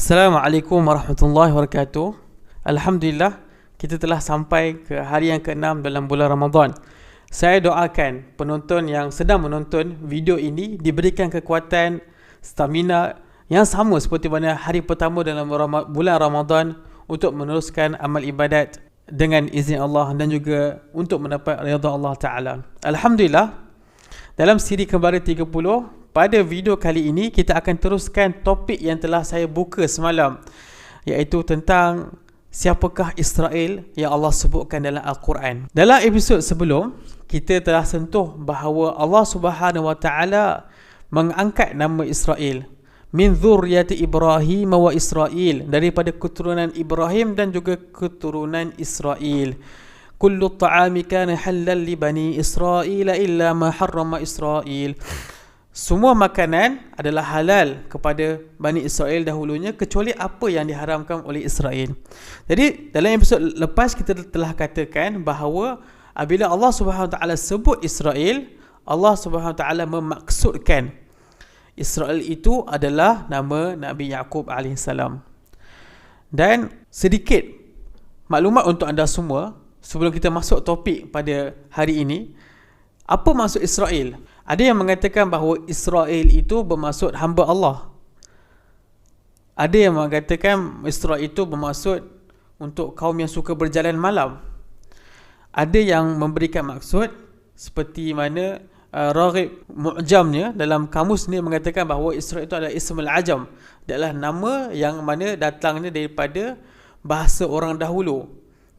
Assalamualaikum warahmatullahi wabarakatuh. Alhamdulillah, kita telah sampai ke hari yang ke-6 dalam bulan Ramadan. Saya doakan penonton yang sedang menonton video ini diberikan kekuatan, stamina yang sama seperti mana hari pertama dalam bulan Ramadan untuk meneruskan amal ibadat dengan izin Allah dan juga untuk mendapat redha Allah Ta'ala. Alhamdulillah, dalam siri kembali 30, pada video kali ini kita akan teruskan topik yang telah saya buka semalam, iaitu tentang siapakah Israel yang Allah sebutkan dalam Al-Quran. Dalam episod sebelum, kita telah sentuh bahawa Allah Subhanahu Wa Taala mengangkat nama Israel min dzurriyyati Ibrahim wa Israel, daripada keturunan Ibrahim dan juga keturunan Israel. Kullu ta'ami kana halal li bani Israel illa ma harrama Israel. Semua makanan adalah halal kepada Bani Israel dahulunya kecuali apa yang diharamkan oleh Israel. Jadi dalam episod lepas kita telah katakan bahawa apabila Allah Subhanahu Wa Taala sebut Israel, Allah Subhanahu Wa Taala memaksudkan Israel itu adalah nama Nabi Yaqub AS. Dan sedikit maklumat untuk anda semua sebelum kita masuk topik pada hari ini. Apa maksud Israel? Ada yang mengatakan bahawa Israel itu bermaksud hamba Allah. Ada yang mengatakan Israel itu bermaksud untuk kaum yang suka berjalan malam. Ada yang memberikan maksud seperti mana Raghib Mu'jamnya dalam kamus ni mengatakan bahawa Israel itu adalah Ismul Ajam, adalah nama yang mana datangnya daripada bahasa orang dahulu.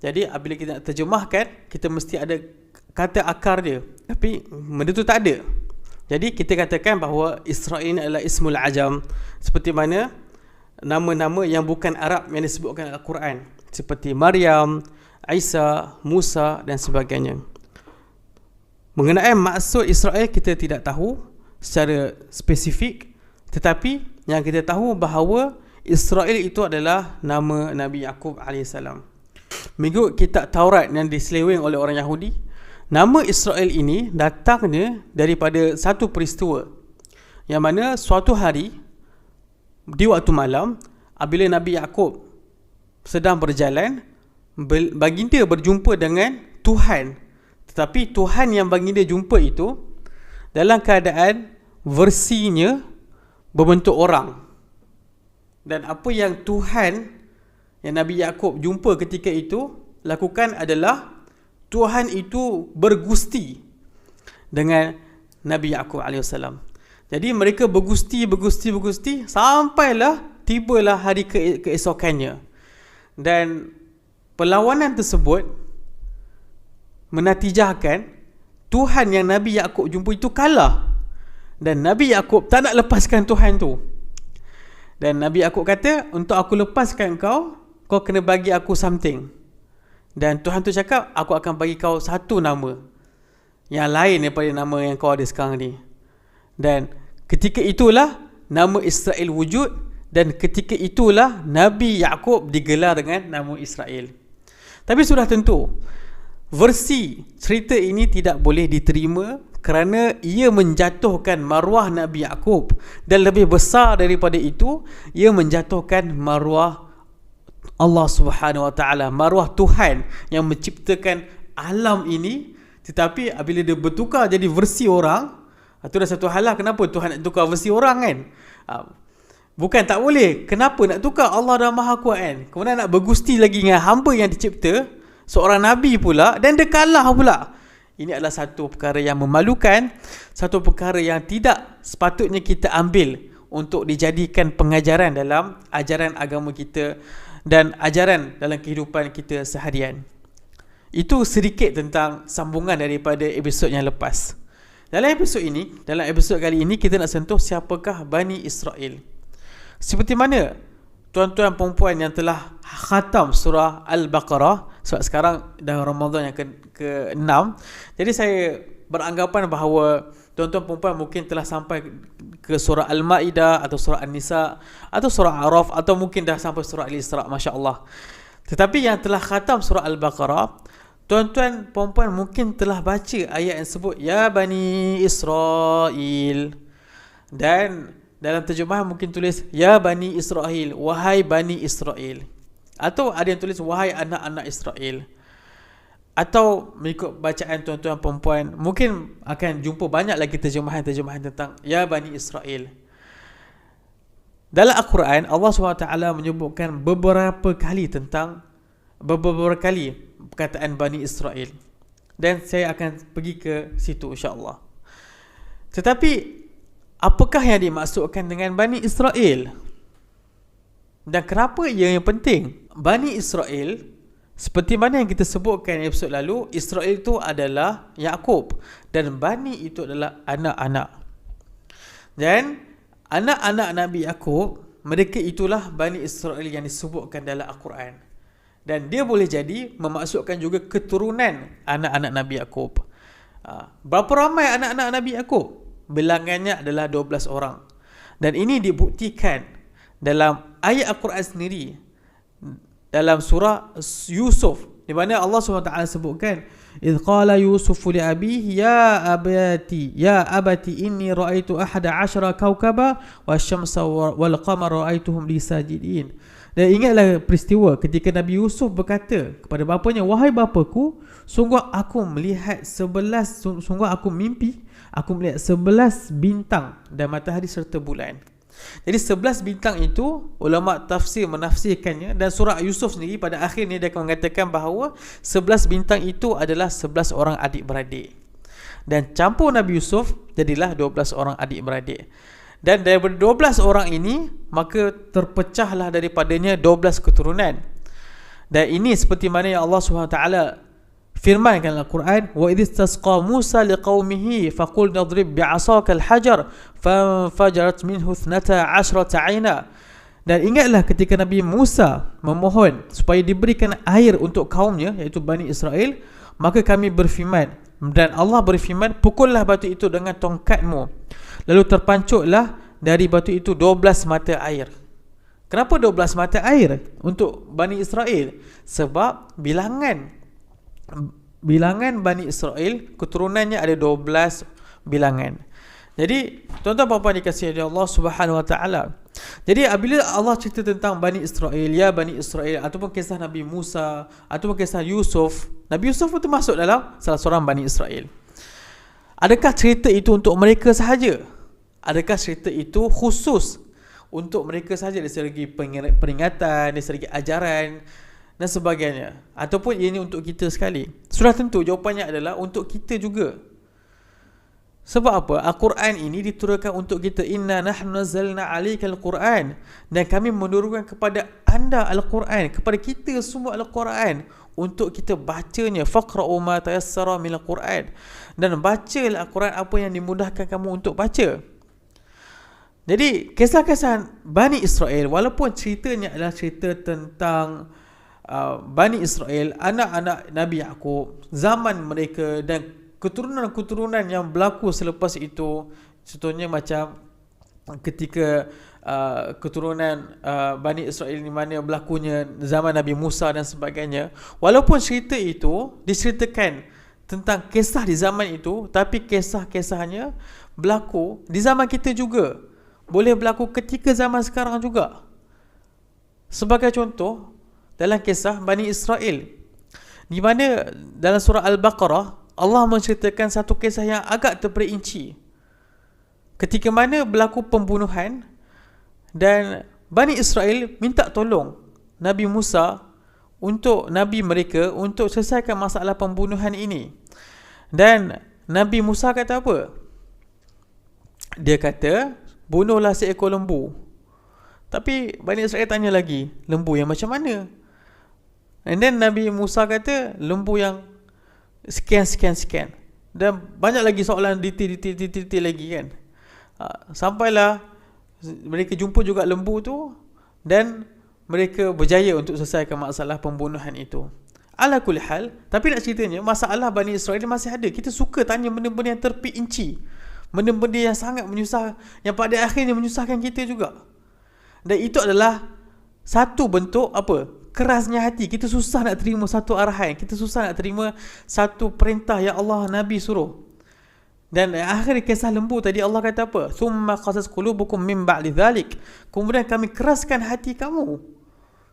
Jadi apabila kita nak terjemahkan, kita mesti ada kata akar dia, tapi benda tu tak ada. Jadi kita katakan bahawa Israel ini adalah Ismul Ajam, seperti mana nama-nama yang bukan Arab yang disebutkan Al-Quran, seperti Maryam, Isa, Musa dan sebagainya. Mengenai maksud Israel kita tidak tahu secara spesifik, tetapi yang kita tahu bahawa Israel itu adalah nama Nabi Yaqub AS. Mengikut kitab Taurat yang diseleweng oleh orang Yahudi, nama Israel ini datangnya daripada satu peristiwa, yang mana suatu hari di waktu malam, apabila Nabi Yaqub sedang berjalan, baginda berjumpa dengan Tuhan. Tetapi Tuhan yang baginda jumpa itu dalam keadaan versinya berbentuk orang. Dan apa yang Tuhan yang Nabi Yaqub jumpa ketika itu lakukan adalah Tuhan itu bergusti dengan Nabi Yaqub AS. Jadi mereka bergusti sampailah tibalah hari keesokannya. Dan perlawanan tersebut menatijahkan Tuhan yang Nabi Yaqub jumpa itu kalah. Dan Nabi Yaqub tak nak lepaskan Tuhan tu. Dan Nabi Yaqub kata, untuk aku lepaskan kau, kau kena bagi aku something. Dan Tuhan tu cakap, aku akan bagi kau satu nama yang lain daripada nama yang kau ada sekarang ni. Dan ketika itulah nama Israel wujud, dan ketika itulah Nabi Yaqub digelar dengan nama Israel. Tapi sudah tentu, versi cerita ini tidak boleh diterima kerana ia menjatuhkan maruah Nabi Yaqub, dan lebih besar daripada itu, ia menjatuhkan maruah Allah Subhanahu Wa Taala, maruah Tuhan yang menciptakan alam ini. Tetapi apabila dia bertukar jadi versi orang, itu dah satu hal lah. Kenapa Tuhan nak tukar versi orang kan? Bukan tak boleh. Kenapa nak tukar? Allah dah maha kuat kan? Kemudian nak bergusti lagi dengan hamba yang dicipta, seorang Nabi pula, dan dia kalah pula. Ini adalah satu perkara yang memalukan, satu perkara yang tidak sepatutnya kita ambil untuk dijadikan pengajaran dalam ajaran agama kita dan ajaran dalam kehidupan kita seharian. Itu sedikit tentang sambungan daripada episod yang lepas. Dalam episod kali ini kita nak sentuh siapakah Bani Israel. Seperti mana tuan-tuan perempuan yang telah khatam surah Al-Baqarah, sebab sekarang dah Ramadan yang ke-6, jadi saya beranggapan bahawa tuan-tuan perempuan mungkin telah sampai ke surah Al-Ma'idah atau surah An-Nisa atau surah Araf, atau mungkin dah sampai surah Al-Isra', Masya Allah. Tetapi yang telah khatam surah Al-Baqarah, tuan-tuan perempuan mungkin telah baca ayat yang sebut Ya Bani Israel. Dan dalam terjemahan mungkin tulis ya Bani Israel, wahai Bani Israel. Atau ada yang tulis wahai anak-anak Israel. Atau mengikut bacaan tuan-tuan perempuan, mungkin akan jumpa banyak lagi terjemahan-terjemahan tentang ya Bani Israel. Dalam Al-Quran, Allah SWT menyebutkan beberapa kali perkataan Bani Israel. Dan saya akan pergi ke situ insya-Allah. Tetapi apakah yang dimaksudkan dengan Bani Israel? Dan kenapa ia yang penting? Bani Israel, seperti mana yang kita sebutkan episod lalu, Israel itu adalah Yaqub dan Bani itu adalah anak-anak. Dan anak-anak Nabi Yaqub, mereka itulah Bani Israel yang disebutkan dalam Al-Quran. Dan dia boleh jadi memaksudkan juga keturunan anak-anak Nabi Yaqub. Berapa ramai anak-anak Nabi Yaqub? Bilangannya adalah 12 orang. Dan ini dibuktikan dalam ayat Al-Quran sendiri, dalam surah Yusuf, di mana Allah SWT sebutkan, "Idh qala Yusufu li abihi ya abati inni ra'aitu ahada 'ashara kawkaba wasyamsa wal qamara ra'aituhum li sajidin." Dan ingatlah peristiwa ketika Nabi Yusuf berkata kepada bapanya, "Wahai bapaku, sungguh aku melihat 11 bintang dan matahari serta bulan." Jadi 11 bintang itu ulama tafsir menafsirkannya, dan surah Yusuf sendiri pada akhirnya dia akan mengatakan bahawa 11 bintang itu adalah 11 orang adik-beradik. Dan campur Nabi Yusuf jadilah 12 orang adik-beradik. Dan daripada 12 orang ini, maka terpecahlah daripadanya 12 keturunan. Dan ini seperti mana yang Allah SWT firmankan dalam Al-Quran, "Wa idh istasqa Musa liqaumihi faqul nadrib bi'asaka al-hajar fanfajarat minhu 12 'aina." Dan ingatlah ketika Nabi Musa memohon supaya diberikan air untuk kaumnya, iaitu Bani Israel, maka kami berfirman, dan Allah berfirman, "Pukullah batu itu dengan tongkatmu." Lalu terpancuklah dari batu itu 12 mata air. Kenapa 12 mata air untuk Bani Israel? Sebab bilangan Bani Israel, keturunannya ada 12 bilangan. Jadi tuan-tuan puan-puan dikasihi oleh Allah Subhanahu Wa Taala. Jadi apabila Allah cerita tentang Bani Israel, ya Bani Israel, ataupun kisah Nabi Musa, ataupun kisah Yusuf, Nabi Yusuf pun termasuk dalam salah seorang Bani Israel. Adakah cerita itu untuk mereka sahaja? Adakah cerita itu khusus untuk mereka sahaja dari segi peringatan, dari segi ajaran dan sebagainya? Ataupun ini untuk kita sekali? Sudah tentu jawapannya adalah untuk kita juga. Sebab apa? Al-Quran ini diturunkan untuk kita. Inna nahnu nazzalna 'alaikal Qur'an, dan kami menurunkan kepada anda Al-Quran, kepada kita semua Al-Quran, untuk kita bacanya. Faqra'u ma tayassara minal Qur'an, dan bacalah Al-Quran apa yang dimudahkan kamu untuk baca. Jadi kisah-kisah Bani Israel, walaupun ceritanya adalah cerita tentang Bani Israel, anak-anak Nabi Yaqub, zaman mereka dan keturunan-keturunan yang berlaku selepas itu. Contohnya macam ketika keturunan Bani Israel di mana berlakunya zaman Nabi Musa dan sebagainya. Walaupun cerita itu diceritakan tentang kisah di zaman itu, tapi kisah-kisahnya berlaku di zaman kita juga. Boleh berlaku ketika zaman sekarang juga. Sebagai contoh, dalam kisah Bani Israel, di mana dalam surah Al-Baqarah Allah menceritakan satu kisah yang agak terperinci. Ketika mana berlaku pembunuhan dan Bani Israel minta tolong Nabi Musa, untuk Nabi mereka, untuk selesaikan masalah pembunuhan ini. Dan Nabi Musa kata apa? Dia kata, bunuhlah seekor lembu. Tapi Bani Israel tanya lagi, lembu yang macam mana? And then Nabi Musa kata, lembu yang sekian. Dan banyak lagi soalan detail lagi kan. Sampailah mereka jumpa juga lembu tu, dan mereka berjaya untuk selesaikan masalah pembunuhan itu. Ala kulli hal, tapi nak ceritanya, masalah Bani Israel masih ada. Kita suka tanya benda-benda yang terperinci, benda-benda yang sangat menyusah, yang pada akhirnya menyusahkan kita juga. Dan itu adalah satu bentuk apa? Kerasnya hati. Kita susah nak terima satu arahan, kita susah nak terima satu perintah yang Allah Nabi suruh. Dan akhir kisah lembu tadi Allah kata apa? Thumma qasas qulubukum min ba'di dhalik. Kemudian kami keraskan hati kamu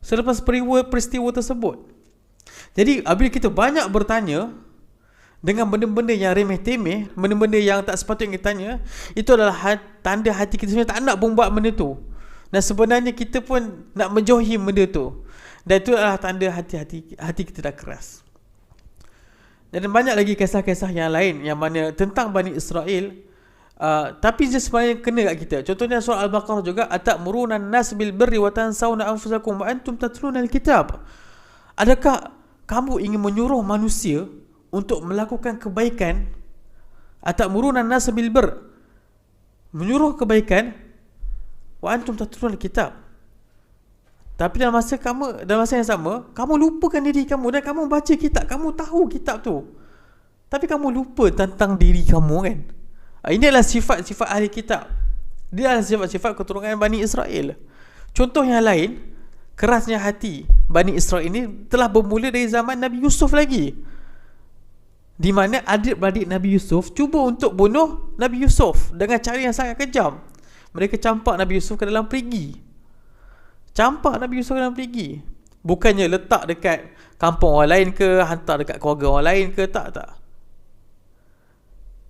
selepas peristiwa tersebut. Jadi apabila kita banyak bertanya dengan benda-benda yang remeh-temeh, benda-benda yang tak sepatutnya kita tanya, itu adalah tanda hati kita sebenarnya tak nak pun buat benda tu. Dan sebenarnya kita pun nak menjauhi benda tu. Dan itu adalah tanda hati kita dah keras. Dan banyak lagi kisah-kisah yang lain yang mana tentang Bani Israel, tapi dia sebenarnya kena kat kita. Contohnya surah Al-Baqarah juga, atamuruna an-nas bil birri wa tansawna anfusakum wa antum tatluna al-kitab. Adakah kamu ingin menyuruh manusia untuk melakukan kebaikan? Atamuruna an-nas bil birri, menyuruh kebaikan, wa antum tatluna al-kitab. Tapi dalam masa yang sama, kamu lupakan diri kamu dan kamu baca kitab, kamu tahu kitab tu, tapi kamu lupa tentang diri kamu kan. Ini adalah sifat-sifat ahli kitab. Dia adalah sifat-sifat keturunan Bani Israel. Contoh yang lain, kerasnya hati Bani Israel ini telah bermula dari zaman Nabi Yusuf lagi, di mana adik-beradik Nabi Yusuf cuba untuk bunuh Nabi Yusuf dengan cara yang sangat kejam. Mereka campak Nabi Yusuf ke dalam perigi. Bukannya letak dekat kampung orang lain ke, hantar dekat keluarga orang lain ke, tak.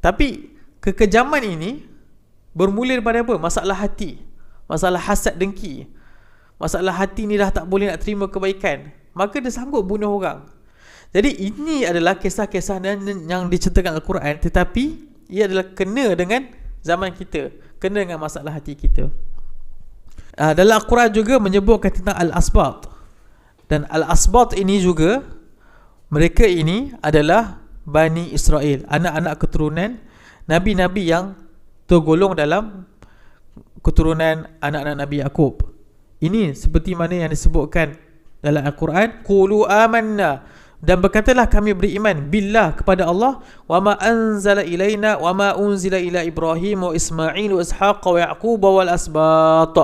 Tapi kekejaman ini bermula daripada apa? Masalah hati, masalah hasad dengki. Masalah hati ni dah tak boleh nak terima kebaikan, maka dia sanggup bunuh orang. Jadi ini adalah kisah-kisah yang diceritakan Al-Quran, tetapi ia adalah kena dengan zaman kita, kena dengan masalah hati kita. Dalam Al-Quran juga menyebutkan tentang Al-Asbat. Dan Al-Asbat ini juga, mereka ini adalah Bani Israel, anak-anak keturunan Nabi-Nabi yang tergolong dalam keturunan anak-anak Nabi Yaqub. Ini seperti mana yang disebutkan dalam Al-Quran, qulu amanna, dan berkatalah kami beriman billah, kepada Allah, wa ma anzala ilaina wa ma unzila ila Ibrahim wa Ismail wa Ishaq wa Yaqub wal asbat.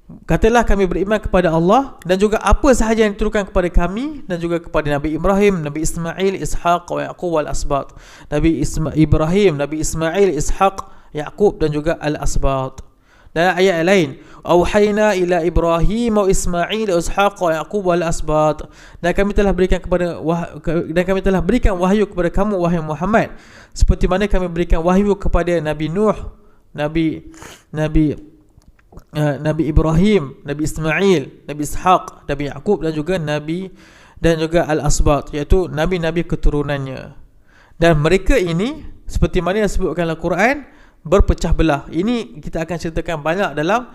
Katalah kami beriman kepada Allah dan juga apa sahaja yang diturunkan kepada kami, dan juga kepada Nabi Ibrahim, Nabi Ismail, Ishaq wa Yaqub wal asbat. Nabi Ibrahim, Nabi Ismail, Ishaq, Yaqub dan juga al-asbat. Dan ayat lain, auhayna ila Ibrahim wa Ismail wa Ishaq wa Yaqub wal asbat. Dan kami telah berikan wahyu kepada kamu wahai Muhammad, seperti mana kami berikan wahyu kepada Nabi Nuh, Nabi Ibrahim, Nabi Ismail, Nabi Ishaq, Nabi Yaqub dan juga Al-Asbat, iaitu Nabi-Nabi keturunannya. Dan mereka ini seperti mana yang disebutkan Al-Quran, berpecah belah. Ini kita akan ceritakan banyak dalam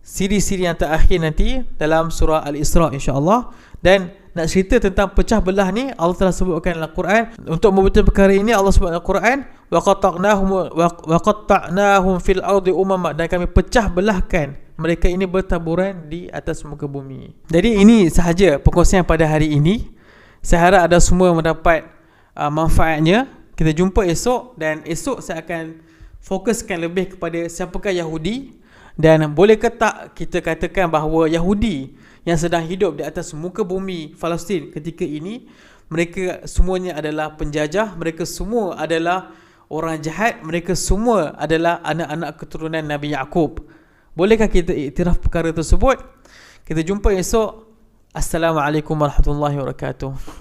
siri-siri yang terakhir nanti dalam surah Al-Isra insya-Allah. Dan nak cerita tentang pecah belah ni, Allah telah sebutkan dalam Al-Quran. Untuk membetul perkara ini, Allah sebut dalam Al-Quran, wa qatta'nahum fil ardi umama, dan kami pecah belahkan mereka ini bertaburan di atas muka bumi. Jadi ini sahaja perkongsian pada hari ini. Saya harap anda semua mendapat manfaatnya. Kita jumpa esok, dan esok saya akan fokuskan lebih kepada siapakah Yahudi, dan bolehkah tak kita katakan bahawa Yahudi yang sedang hidup di atas muka bumi Palestin ketika ini, mereka semuanya adalah penjajah, mereka semua adalah orang jahat, mereka semua adalah anak-anak keturunan Nabi Yaqub. Bolehkah kita iktiraf perkara tersebut? Kita jumpa esok. Assalamualaikum warahmatullahi wabarakatuh.